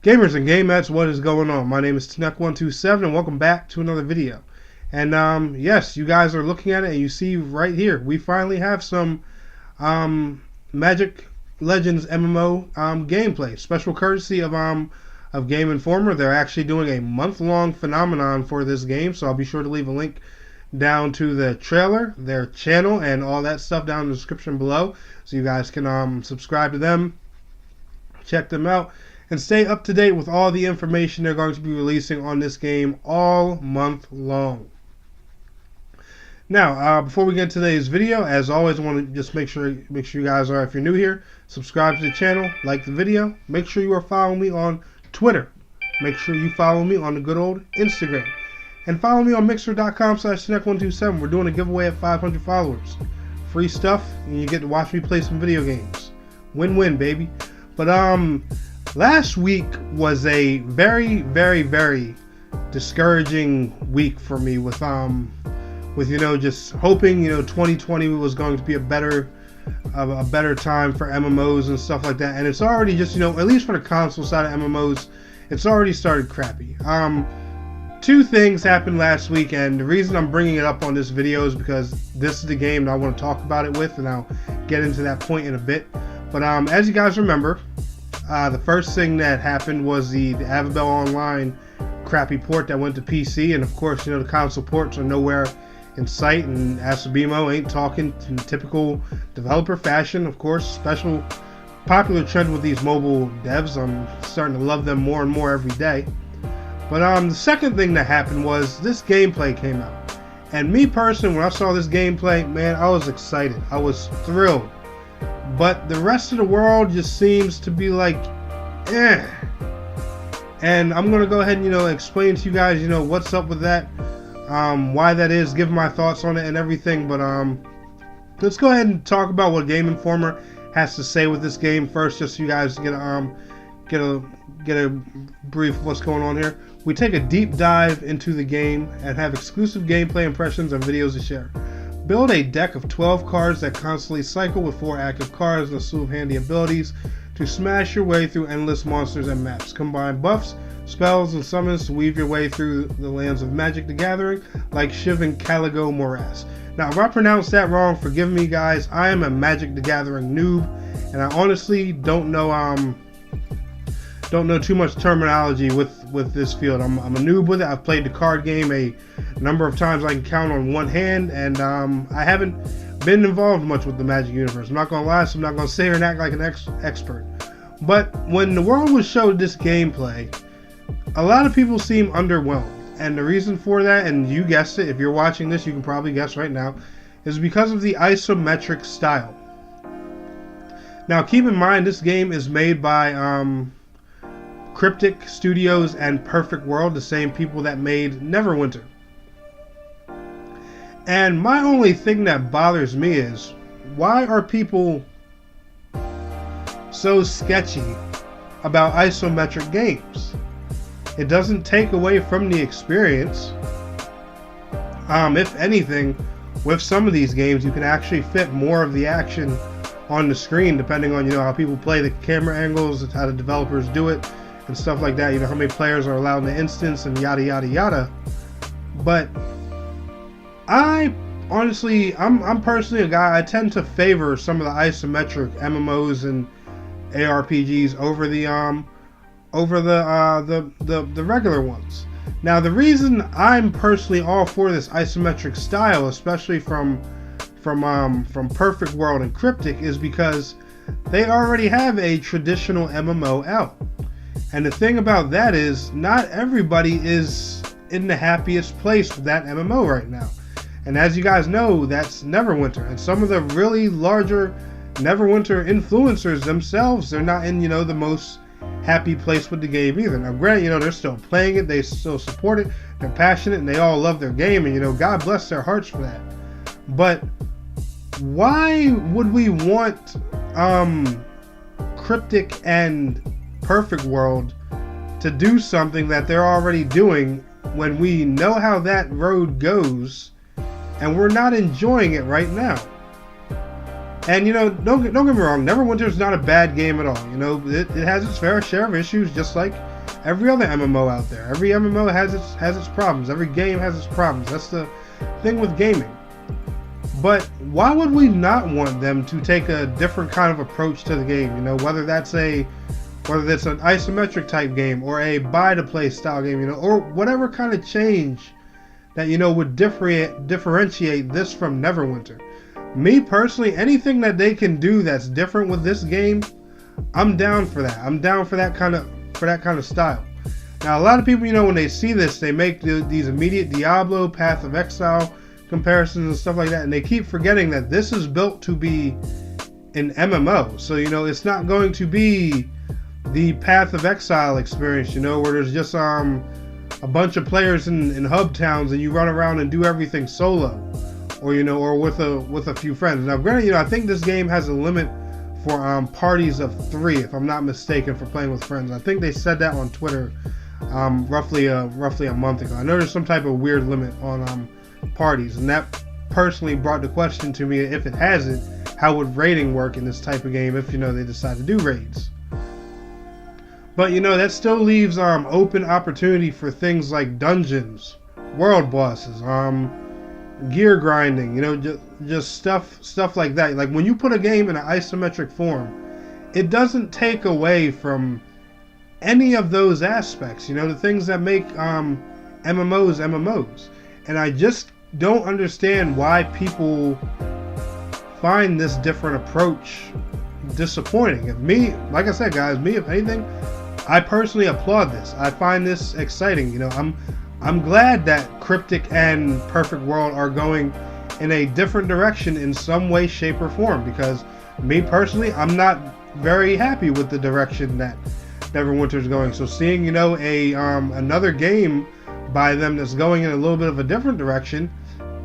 Gamers and gamettes, what is going on? My name is Tnek127 and welcome back to another video. And yes, you guys are looking at it and you see right here, we finally have some Magic Legends MMO gameplay. Special courtesy of Game Informer. They're actually doing a month-long phenomenon for this game, so I'll be sure to leave a link down to the trailer, their channel, and all that stuff down in the description below, so you guys can subscribe to them, check them out, and stay up to date with all the information they're going to be releasing on this game all month long. Now, before we get to today's video, as always, I want to just make sure you guys are, if you're new here, subscribe to the channel, like the video. Make sure you are following me on Twitter. Make sure you follow me on the good old Instagram. And follow me on mixer.com/Tnek127. We're doing a giveaway at 500 followers. Free stuff, and you get to watch me play some video games. Win-win, baby. But last week was a very, very, very discouraging week for me with just hoping 2020 was going to be a better time for MMOs and stuff like that, and it's already just at least for the console side of MMOs, it's already started crappy. Two things happened last week, and the reason I'm bringing it up on this video is because this is the game that I want to talk about it with, and I'll get into that point in a bit. But as you guys remember, the first thing that happened was the Apparel Online crappy port that went to PC, and of course, the console ports are nowhere in sight, and Asabimo ain't talking in typical developer fashion. Of course, popular trend with these mobile devs. I'm starting to love them more and more every day. But the second thing that happened was this gameplay came out, and me personally, when I saw this gameplay, man, I was excited. I was thrilled. But the rest of the world just seems to be like, eh. And I'm gonna go ahead and explain to you guys what's up with that, why that is, give my thoughts on it and everything. But let's go ahead and talk about what Game Informer has to say with this game first, just so you guys get a brief of what's going on here. We take a deep dive into the game and have exclusive gameplay impressions and videos to share. Build a deck of 12 cards that constantly cycle with 4 active cards and a slew of handy abilities to smash your way through endless monsters and maps. Combine buffs, spells, and summons to weave your way through the lands of Magic the Gathering like Shiv and Caligo Morass. Now, if I pronounced that wrong, forgive me, guys. I am a Magic the Gathering noob, and I honestly don't know too much terminology with this field. I'm a noob with it. I've played the card game a number of times I can count on one hand, and I haven't been involved much with the Magic universe. I'm not gonna lie, so I'm not gonna sit here and act like an expert. But when the world was showed this gameplay, a lot of people seem underwhelmed, and the reason for that, and you guessed it, if you're watching this, you can probably guess right now, is because of the isometric style. Now, keep in mind, this game is made by Cryptic Studios and Perfect World, the same people that made Neverwinter. And my only thing that bothers me is, why are people so sketchy about isometric games? It doesn't take away from the experience. If anything, with some of these games, you can actually fit more of the action on the screen, depending on how people play, the camera angles, how the developers do it, and stuff like that. How many players are allowed in the instance, and yada yada yada. But I'm personally a guy, I tend to favor some of the isometric MMOs and ARPGs over the regular ones. Now, the reason I'm personally all for this isometric style, especially from Perfect World and Cryptic, is because they already have a traditional MMO out. And the thing about that is, not everybody is in the happiest place with that MMO right now. And as you guys know, that's Neverwinter. And some of the really larger Neverwinter influencers themselves, they're not in, the most happy place with the game either. Now, granted, they're still playing it, they still support it, they're passionate, and they all love their game, and, God bless their hearts for that. But why would we want Cryptic and Perfect World to do something that they're already doing when we know how that road goes and we're not enjoying it right now? And don't get me wrong, Neverwinter is not a bad game at all. It has its fair share of issues, just like every other MMO out there. Every MMO has its problems. Every game has its problems. That's the thing with gaming. But why would we not want them to take a different kind of approach to the game? You know, whether that's an isometric type game or a buy-to-play style game, you know, or whatever kind of change that, you know, would differentiate this from Neverwinter. Me personally, anything that they can do that's different with this game, I'm down for that. I'm down for that kind of style. Now, a lot of people, you know, when they see this, they make these immediate Diablo, Path of Exile comparisons and stuff like that, and they keep forgetting that this is built to be an MMO. So, you know, it's not going to be the Path of Exile experience, you know, where there's just a bunch of players in hub towns and you run around and do everything solo, or, you know, or with a few friends. Now, granted, you know, I think this game has a limit for parties of 3, if I'm not mistaken, for playing with friends. I think they said that on Twitter roughly a month ago. I know there's some type of weird limit on parties, and that personally brought the question to me, if it has it, how would raiding work in this type of game if, you know, they decide to do raids. But, you know, that still leaves open opportunity for things like dungeons, world bosses, gear grinding, you know, just stuff like that. Like, when you put a game in an isometric form, it doesn't take away from any of those aspects, you know, the things that make MMOs. And I just don't understand why people find this different approach disappointing. Like I said, guys, if anything, I personally applaud this. I find this exciting. You know, I'm glad that Cryptic and Perfect World are going in a different direction in some way, shape, or form, because me personally, I'm not very happy with the direction that Neverwinter is going. So seeing, you know, another game by them that's going in a little bit of a different direction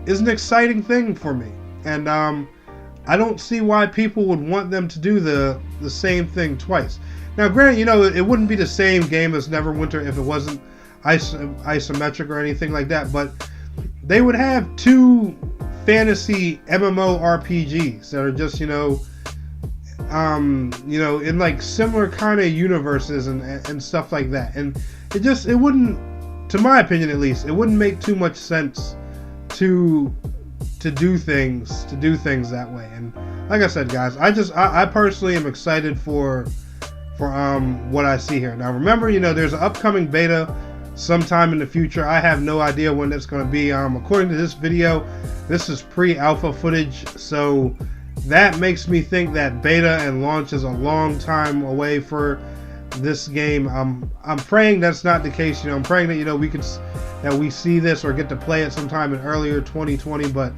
is an exciting thing for me. And I don't see why people would want them to do the same thing twice. Now, granted, you know, it wouldn't be the same game as Neverwinter if it wasn't isometric or anything like that, but they would have 2 fantasy MMORPGs that are just, you know, in like similar kind of universes and stuff like that. And it wouldn't, to my opinion at least, it wouldn't make too much sense to do things that way. And like I said, guys, I personally am excited for what I see here. Now, remember, you know, there's an upcoming beta sometime in the future. I have no idea when that's going to be. According to this video, this is pre-alpha footage, so that makes me think that beta and launch is a long time away for this game. I'm praying that's not the case. You know, I'm praying that, you know, that we see this or get to play it sometime in earlier 2020. But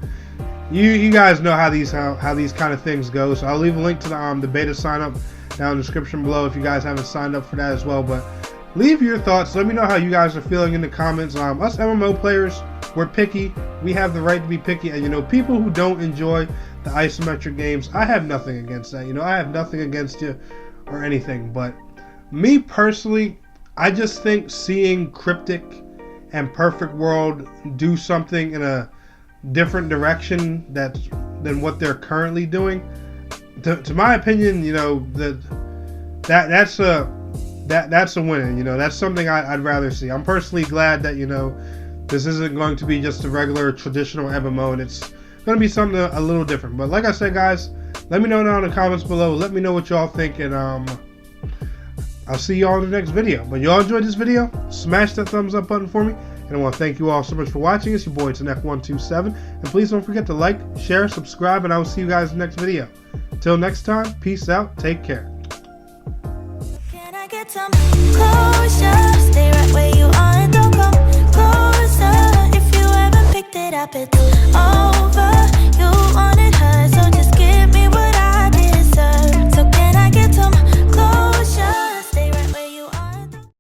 you guys know how these kind of things go. So I'll leave a link to the beta sign up down in the description below if you guys haven't signed up for that as well. But leave your thoughts. Let me know how you guys are feeling in the comments. Us MMO players, we're picky. We have the right to be picky. And, you know, people who don't enjoy the isometric games, I have nothing against that. You know, I have nothing against you or anything. But me personally, I just think seeing Cryptic and Perfect World do something in a different direction than what they're currently doing, to my opinion, you know, that's a win. You know, that's something I'd rather see. I'm personally glad that, you know, this isn't going to be just a regular traditional MMO, and it's going to be something a little different. But like I said, guys, let me know down in the comments below. Let me know what y'all think, and I'll see y'all in the next video. But y'all enjoyed this video, smash that thumbs up button for me. And I want to thank you all so much for watching. It's your boy, Tanek127. And please don't forget to like, share, subscribe, and I will see you guys in the next video. Till next time, peace out, take care. Can I get some closure? Stay right where you are and don't come closer. If you haven't picked it up, it's over.